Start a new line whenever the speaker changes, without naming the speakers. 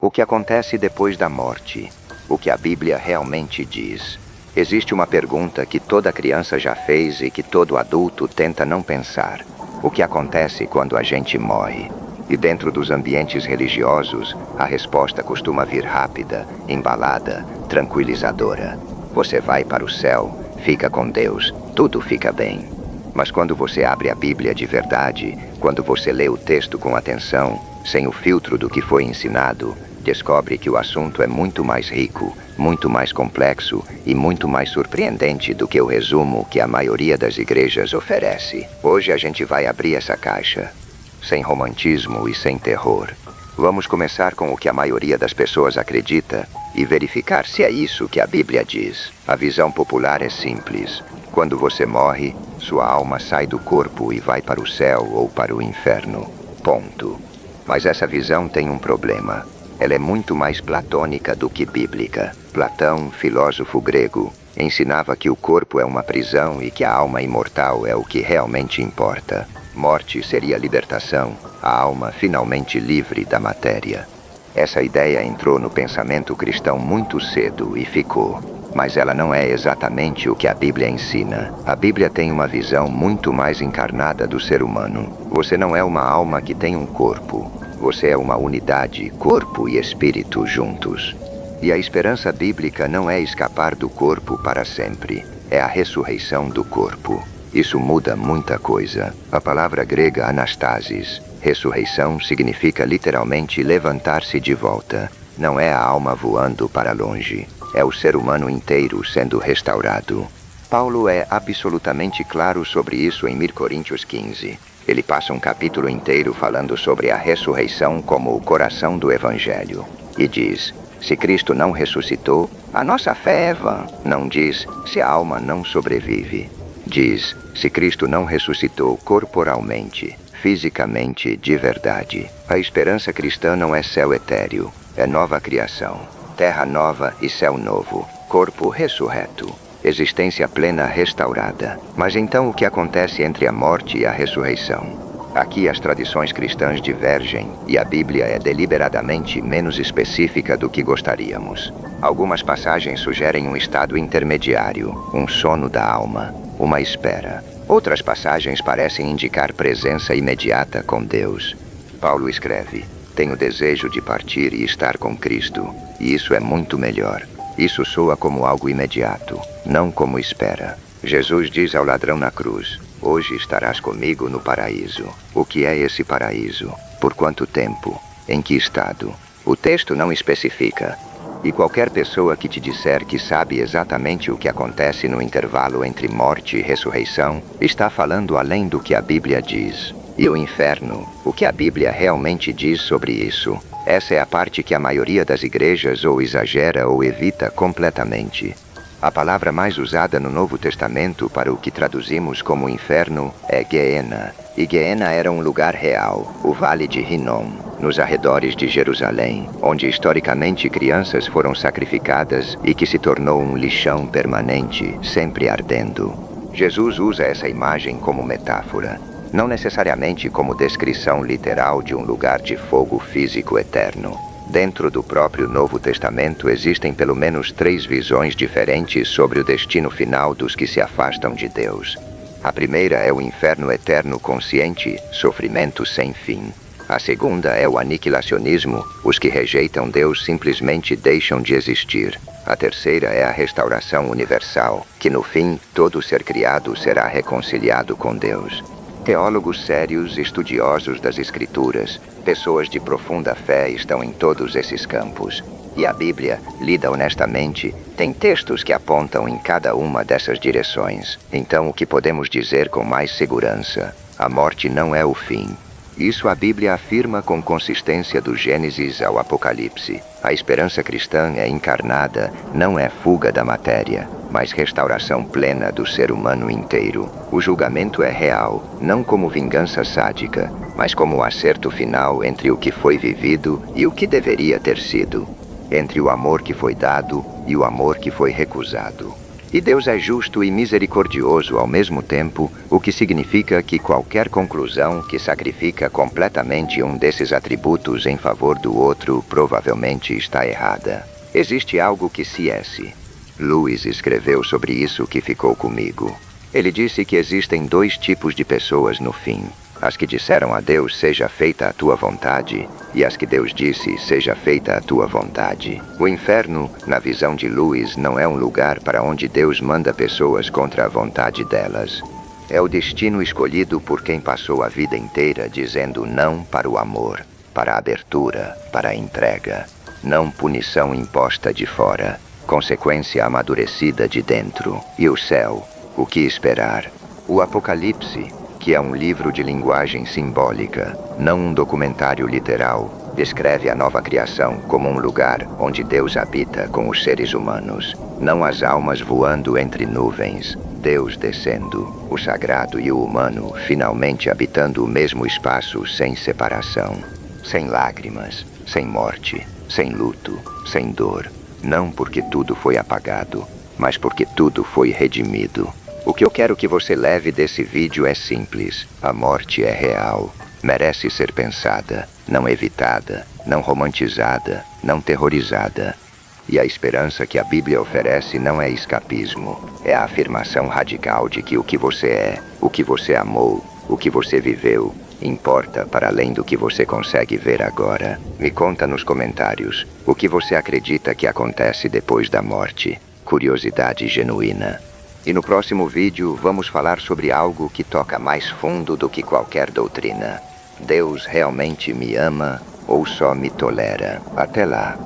O que acontece depois da morte? O que a Bíblia realmente diz? Existe uma pergunta que toda criança já fez e que todo adulto tenta não pensar. O que acontece quando a gente morre? E dentro dos ambientes religiosos, a resposta costuma vir rápida, embalada, tranquilizadora. Você vai para o céu, fica com Deus, tudo fica bem. Mas quando você abre a Bíblia de verdade, quando você lê o texto com atenção, sem o filtro do que foi ensinado, descobre que o assunto é muito mais rico, muito mais complexo e muito mais surpreendente do que o resumo que a maioria das igrejas oferece. Hoje a gente vai abrir essa caixa, sem romantismo e sem terror. Vamos começar com o que a maioria das pessoas acredita e verificar se é isso que a Bíblia diz. A visão popular é simples. Quando você morre, sua alma sai do corpo e vai para o céu ou para o inferno. Ponto. Mas essa visão tem um problema. Ela é muito mais platônica do que bíblica. Platão, filósofo grego, ensinava que o corpo é uma prisão e que a alma imortal é o que realmente importa. Morte seria libertação, a alma finalmente livre da matéria. Essa ideia entrou no pensamento cristão muito cedo e ficou. Mas ela não é exatamente o que a Bíblia ensina. A Bíblia tem uma visão muito mais encarnada do ser humano. Você não é uma alma que tem um corpo. Você é uma unidade, corpo e espírito juntos. E a esperança bíblica não é escapar do corpo para sempre. É a ressurreição do corpo. Isso muda muita coisa. A palavra grega anastasis, ressurreição, significa literalmente levantar-se de volta. Não é a alma voando para longe. É o ser humano inteiro sendo restaurado. Paulo é absolutamente claro sobre isso em 1 Coríntios 15. Ele passa um capítulo inteiro falando sobre a ressurreição como o coração do Evangelho. E diz, se Cristo não ressuscitou, a nossa fé é vã. Não diz, se a alma não sobrevive. Diz, se Cristo não ressuscitou corporalmente, fisicamente, de verdade. A esperança cristã não é céu etéreo, é nova criação. Terra nova e céu novo, corpo ressurreto, existência plena restaurada. Mas então o que acontece entre a morte e a ressurreição? Aqui as tradições cristãs divergem e a Bíblia é deliberadamente menos específica do que gostaríamos. Algumas passagens sugerem um estado intermediário, um sono da alma, uma espera. Outras passagens parecem indicar presença imediata com Deus. Paulo escreve, tenho desejo de partir e estar com Cristo, e isso é muito melhor. Isso soa como algo imediato, não como espera. Jesus diz ao ladrão na cruz, hoje estarás comigo no paraíso. O que é esse paraíso? Por quanto tempo? Em que estado? O texto não especifica. E qualquer pessoa que te disser que sabe exatamente o que acontece no intervalo entre morte e ressurreição, está falando além do que a Bíblia diz. E o inferno? O que a Bíblia realmente diz sobre isso? Essa é a parte que a maioria das igrejas ou exagera ou evita completamente. A palavra mais usada no Novo Testamento para o que traduzimos como inferno é Geena. E Geena era um lugar real, o Vale de Hinnom, nos arredores de Jerusalém, onde historicamente crianças foram sacrificadas e que se tornou um lixão permanente, sempre ardendo. Jesus usa essa imagem como metáfora, não necessariamente como descrição literal de um lugar de fogo físico eterno. Dentro do próprio Novo Testamento existem pelo menos 3 visões diferentes sobre o destino final dos que se afastam de Deus. A primeira é o inferno eterno consciente, sofrimento sem fim. A segunda é o aniquilacionismo, os que rejeitam Deus simplesmente deixam de existir. A terceira é a restauração universal, que no fim todo ser criado será reconciliado com Deus. Teólogos sérios, estudiosos das Escrituras, pessoas de profunda fé estão em todos esses campos. E a Bíblia, lida honestamente, tem textos que apontam em cada uma dessas direções. Então o que podemos dizer com mais segurança? A morte não é o fim. Isso a Bíblia afirma com consistência do Gênesis ao Apocalipse. A esperança cristã é encarnada, não é fuga da matéria, mas restauração plena do ser humano inteiro. O julgamento é real, não como vingança sádica, mas como o acerto final entre o que foi vivido e o que deveria ter sido, entre o amor que foi dado e o amor que foi recusado. E Deus é justo e misericordioso ao mesmo tempo, o que significa que qualquer conclusão que sacrifica completamente um desses atributos em favor do outro provavelmente está errada. Existe algo que C.S. Lewis escreveu sobre isso que ficou comigo. Ele disse que existem dois tipos de pessoas no fim. As que disseram a Deus, seja feita a tua vontade, e as que Deus disse, seja feita a tua vontade. O inferno, na visão de Lewis, não é um lugar para onde Deus manda pessoas contra a vontade delas. É o destino escolhido por quem passou a vida inteira dizendo não para o amor, para a abertura, para a entrega. Não punição imposta de fora, consequência amadurecida de dentro. E o céu, o que esperar? O Apocalipse, que é um livro de linguagem simbólica, não um documentário literal, descreve a nova criação como um lugar onde Deus habita com os seres humanos, não as almas voando entre nuvens, Deus descendo, o sagrado e o humano finalmente habitando o mesmo espaço sem separação, sem lágrimas, sem morte, sem luto, sem dor, não porque tudo foi apagado, mas porque tudo foi redimido. O que eu quero que você leve desse vídeo é simples. A morte é real. Merece ser pensada, não evitada, não romantizada, não terrorizada. E a esperança que a Bíblia oferece não é escapismo. É a afirmação radical de que o que você é, o que você amou, o que você viveu, importa para além do que você consegue ver agora. Me conta nos comentários o que você acredita que acontece depois da morte. Curiosidade genuína. E no próximo vídeo vamos falar sobre algo que toca mais fundo do que qualquer doutrina. Deus realmente me ama ou só me tolera? Até lá.